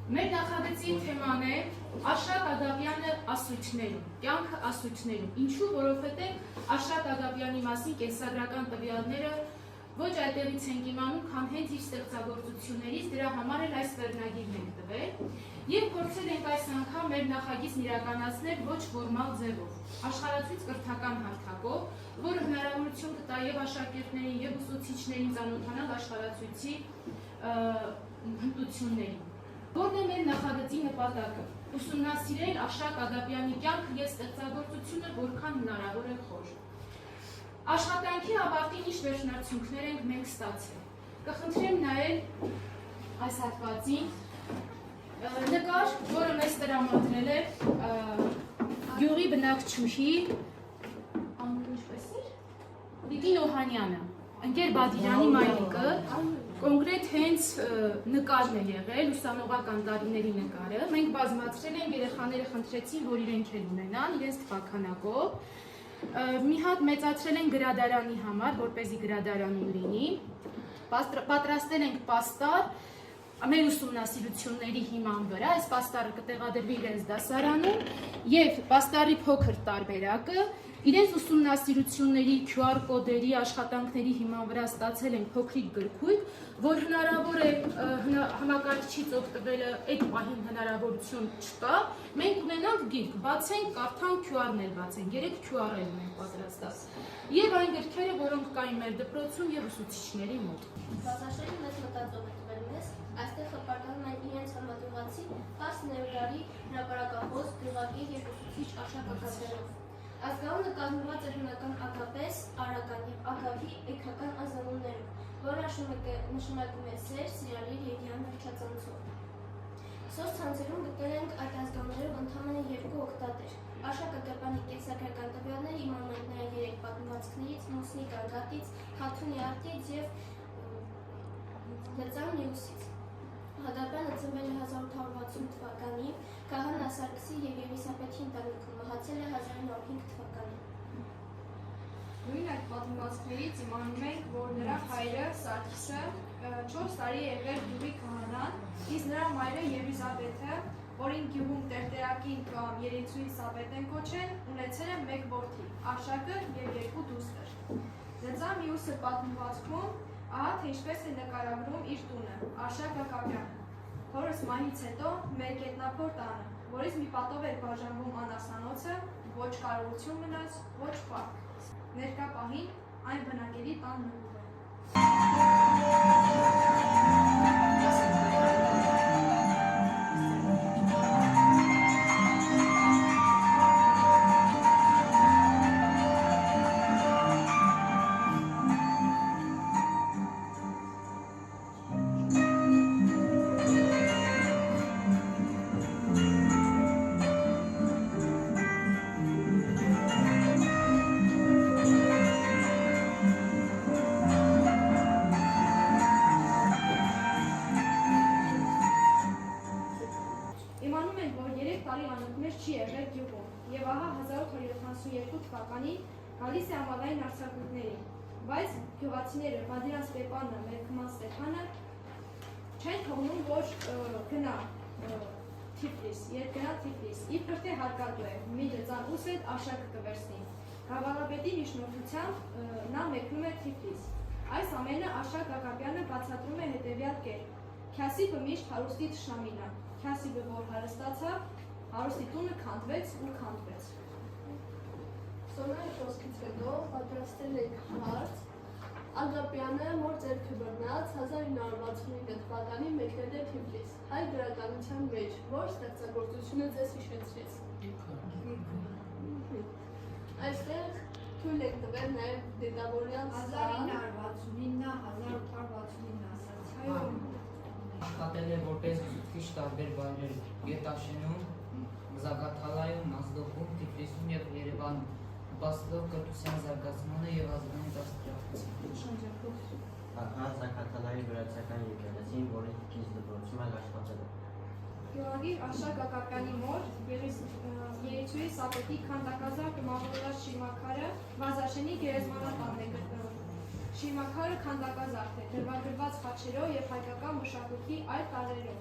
Մեր նախագծի թեման է Աշակ Ադաբյանը ասույթներում, կյանքը ասույթներում։ Ինչու, որովհետև Աշակ Ադաբյանի մասին կենսագրական տվյալները ոչ այդտեղից ենք իմանում, քան հենց իր ստեղծագործություններից, դրա համար էլ այս վերնագիրն ենք տվել եւ փորձել ենք այս անգամ մեր նախագիծն իրականացնել ոչ ֆորմալ ձևով, աշխարհացույց կրթական հարթակով, որը հնարավորություն կտա եւ աշակերտներին եւ ուսուցիչներին ծանոթանալ աշխարհացույցի հմտություններին։ Որն է մեր նախագծի նպատակը։ Ուսումնասիրել Աշակ Ադաբյանի կյանքը եւ ստեղծագործությունը որքան հնարավոր է խոր։ Աշխատանքի ավարտին ինչ վերջնարդյունքներ ենք մենք ստացել։ Կխնդրեմ նայել այս հատվածին նկար, որը մեզ տրամադրել է գյուղի բնակչուհի Լիդիա Օհանյանը, ընկեր Բադիրյանի մայրիկը, կոնկրետ հենց նկարն է եղել, ուսանողական տարիների նկարը։ Մենք բազմացրել ենք, երեխաները խնդրեցին, որ իրենք էլ ունենան, իրենց թվաքանակով։ Մի հատ մեծացրել են գրադարանի համար, որպեսզի գրադարանում լինի, պատրաստել ենք պաստար մեր ուսումնասիրությունների հիման վրա, այս պաստարը կտեղադրվի իրենց դասարանում եւ պաստարի փոքր տարբերակը իրենց ուսումնասիրությունների QR կոդերի աշխատանքների հիման վրա ստացել ենք փոքրիկ գրքույկ, որ հնարավոր է համակարգչից օգտվելը այդ պահին հնարավորություն չկա, մենք ունենանք գիրք, բացենք, կարդանք, QR-ն էլ բացենք, 3 QR-ել ունենք պատրաստած, եւ այն գրքերը, որոնք կային մեր դպրոցում եւ ուսուցիչների մոտ։ Բացաշրջանը մեծ մտածող է տվել մեզ, այստեղ հպարտանում են իրենց համատեղացի 19-րդ դարի հրապարակախոս, գրվագիր եւ ուսուցիչ Աշակ Ադաբյանով։ Ազգանունը կազմված է հունական ագապես, արական եւ ագավի էգական ազգանուններով, որը նշանակում է սեր, սիրալիր եւ յան վերջածանցով։ Սոցցանցերում գտել ենք այդ ազգանուններով ընդամենը 2 օգտատեր։ Աշակ Ադաբյանի կենսագրական տվյալները իմանում են նրա 3 պատմվածքներից՝ Մուսնի Գարգատից, Խաթունի Արտից եւ Լծան Նյուսից։ Ադաբյանը ծնվել է 1860 թվականին Քահանա Սարգսի եւ Եղիսաբեթի ընտանիքում, մահացել է 1905 թվականին։ Նույն այդ պատմվածքներից իմանում ենք, որ նրա հայրը Սարգիսը 4 տարի է եղել գյուղի քահանան, իսկ նրա մայրը Եղիսաբեթը, որին գյուղում տերտերակին կամ Երեցուի Սաբետ են կոչել, ունեցել է 1 որդի՝ Աշակը եւ 2 դուստր։ Լծան Նյուսը պատմվածքում ահա թե ինչպես է նկարագրում իր տունը՝ Աշակ Ակապյանը։ Հորս մահից հետո մեր գետնափոր տանը, որից մի պատով էր բաժանվում անասանոցը, ոչ կարողություն մնաց, ոչ պարկ։ Ներկա պահին այն բնակելի տան նույնն է։ Գալիս է ամալային արձակուրդներին, բայց գյուղացիները Բադիրան Ստեփանը, Մերկման Ստեփանը չեն թողնում, որ գնա Թիֆլիս, երբ գնա Թիֆլիս, իբր թե հարկատու է, մի լծան ուս հետ Աշակը կվերցնի։ Գավառապետի միջնորդությամբ նա մեկնում է Թիֆլիս։ Այս ամենը Աշակ Ակապյանը բացատրում է հետևյալ կերպ. Քյասիպը միշտ հարուստի թշնամին է, Քյասիպը որ հարստացավ, հարուստի տունը քանդվեց ու քանդվեց։ Սոնայի խոսքից հետո պատրաստել ենք հարց, Ադաբյանը մոր ձեռքը բռնած 1969 թվականին մեկնել է Թիֆլիս, հայ գրականության մեջ, որ ստեղծագործությունը ձեզ հիշեցրեց։ Այստեղ թույլ եք տվել նաև Դետավորյան 1969-1869 ասացիայում աշխատել է որպես ուսուցիչ տարբեր վայրերում, Գետաշենում, Զագաթալայում, Մազդոկում, Թիֆլիսում եւ Երևանում, նպաստելով կրթության զարգացմանը եւ ազգային դաստիարակությանը։ Զագաթալայի վրացական եկեղեցին, որի քիչ դպրոցում էլ աշխատել է։ Գյուղագիր Աշակ Ակապյանի մոր Երեցուի Սաբետի քանդակազարդը մաղրոյած շիրմաքարը Վազաշենի գերեզմանատանն է գտնվում։ Շիրմաքարը քանդակազարդ է, դրվագրված խաչերով եւ հայկական մշակույթի այլ տարրերով։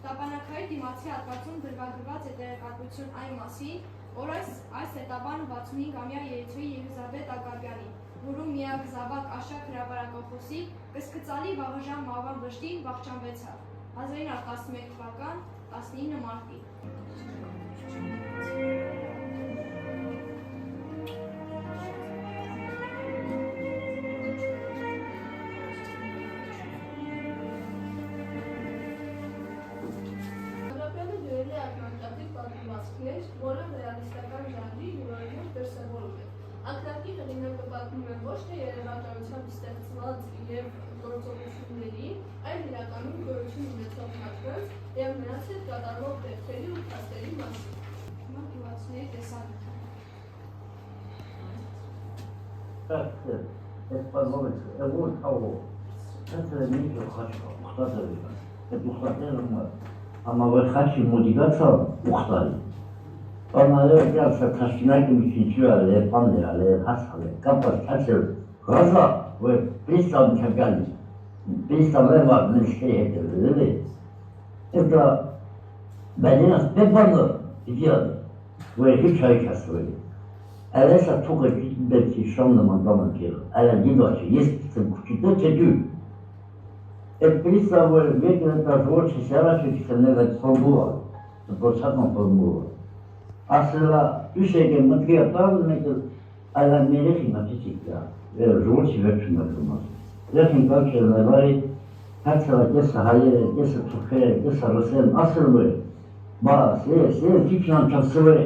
Տապանակայի դիմացի հատվածում գրված է տեղեկատվություն այն մասին, որ այս հետաբանը 65-ամյա երիտույի Եղիզաբեթ Ագաբյանի, որում միակ զավակ Աշակ հրապարակախոսի կսկծալի վաղաժամ մահվան վշտին վախճանվեցավ 1911 թվական 19 մարտի։ Ագաբյանը գրել է ակնարկատիպ պատմվածքներ, որը ռեալիստական ժանրի յուրօրինակ դրսևորում է։ Ակնարկի հեղինակը պատմում է ոչ թե երևակայությամբ ստեղծված և գործողությունների, այլ իրականում գոյություն ունեցող մարդկանց և նրանց հետ կատարվող դեպքերի ու փաստերի մասին։ Հիմա գյուղացիների տեսանյութը։ Это позволит, вот того. Это не хочу, что-то это ухватило, а мы хотим мотивацию ухватить. Она является костюмом чечуале, панеле, хасале, капас, хасел, глаза, вы представьте себе, представляем вам на шее это, это бедность бедно идет, вы хищаете свой. Əlləsə çox əgidindəki şanla mandaman ki, əlləgidəki, есть кучида чечу. Представляю, векна творчество сярашки сенега формула, процентна формула. Aslında üstteki maddiyatlar ne ki alemleri hizmetçilik ya, zor çiftçi yapılmaz. Lakin kalçalar var, her sene sahaya, Türkiye, Rusya, asıl var. Bazı, fikran çabası var.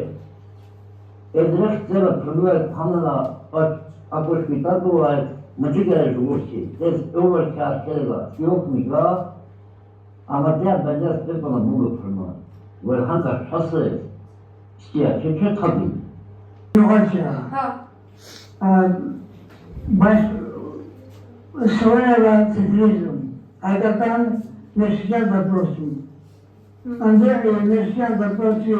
Edreftere pırlar kanına akış bir tabi var, mıcıklar zorçi. Över kârkela, yok mu ya? Ama diğer bence bir bana bunu pırlar. Ve hangi şası istiyor, çünkü tabi. Yukarıca. Baş sonra titrizm. Agapan Mesjan вопросы. Андрей Mesjan вопросы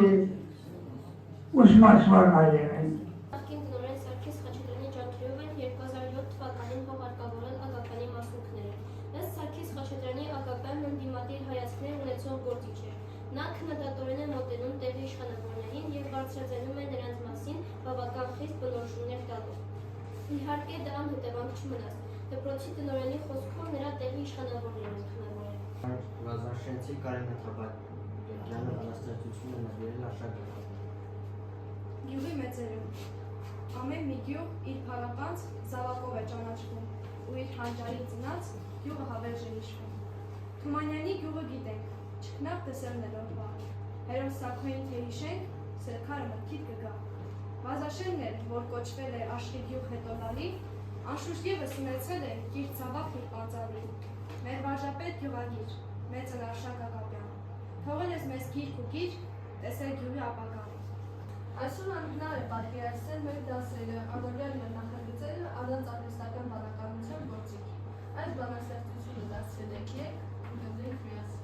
ուսմաց վարնալերեն։ Նախկին տնօրեն Սարգիս Խաչատրյանի ջանքերով են 2007 թվականին հողարկավորել Ագաբյանի մասնիկները։ Ըստ Սարգիս Խաչատրյանի Ագաբյանն ընդդիմադիր հայացքներ ունեցող գործիչ էր։ Նա քննադատորեն է մոտենում տեղի իշխանավորներին և բարձրաձայնում է նրանց մասին բավական խիստ բնորոշումներ տալով։ Իհարկե դա անհետևանք չմնաց։ Դպրոցի տնօրենի խոսքով նրա տեղի իշխանավորներն են քննավորել։ Վազարշենցի Կարենը Թաբակյանը բանաստեղծություն է նվիրել Աշակ Գյուղի մեծերում։ Ամեն մի գյուղ իր փառապանց զավակով է ճանաչվում ու իր հանճարի ծնած գյուղը հավերժ է հիշվում։ Թումանյանի գյուղը գիտենք, չքնավ տեսերն օրվա։ Հերոսակոին թե հիշենք, սերքարը մտքիդ կգա։ Վազաշենն էր, որ կոչվել է Աշխի գյուղ հետոնալի, անշուշտ ևս ունեցել է կիրթ զավակ իր պանծալի։ Մեր վարժապետ գյուղագիր, մեծն Աշակ Ագաբյան։ Թողել ես մեզ գիրք ու գիր, տեսել գյուղի ապագան։ Այսօր անհնար է պատկերացնել մեր դասերը, անօրյալ մեր նախագծերը առանց արհեստական բանականության գործիք։ Այս բանաստեղծությունը դարձրել եք եք ու գնդրենք միասին։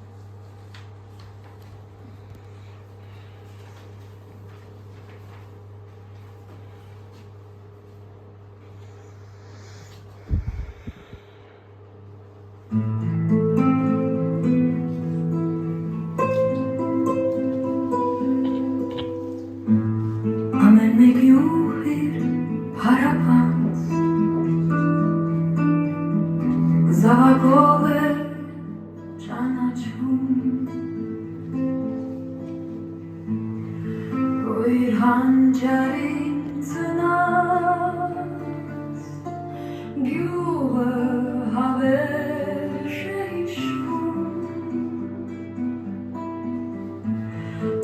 Zavagov է ճանաչում ու իր հանճարին ծնած գյուղը հավերժ է հիշվում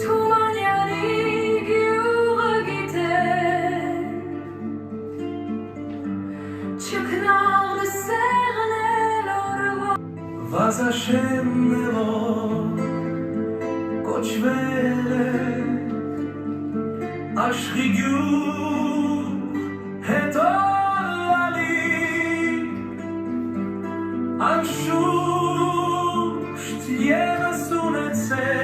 Թումանյանի գյուղը գիտեն չքնաղ լսեղն Վազաշեններով կոչվել է Աշխի գյուղ հետոնալի Անշուշտ ևս ունեցել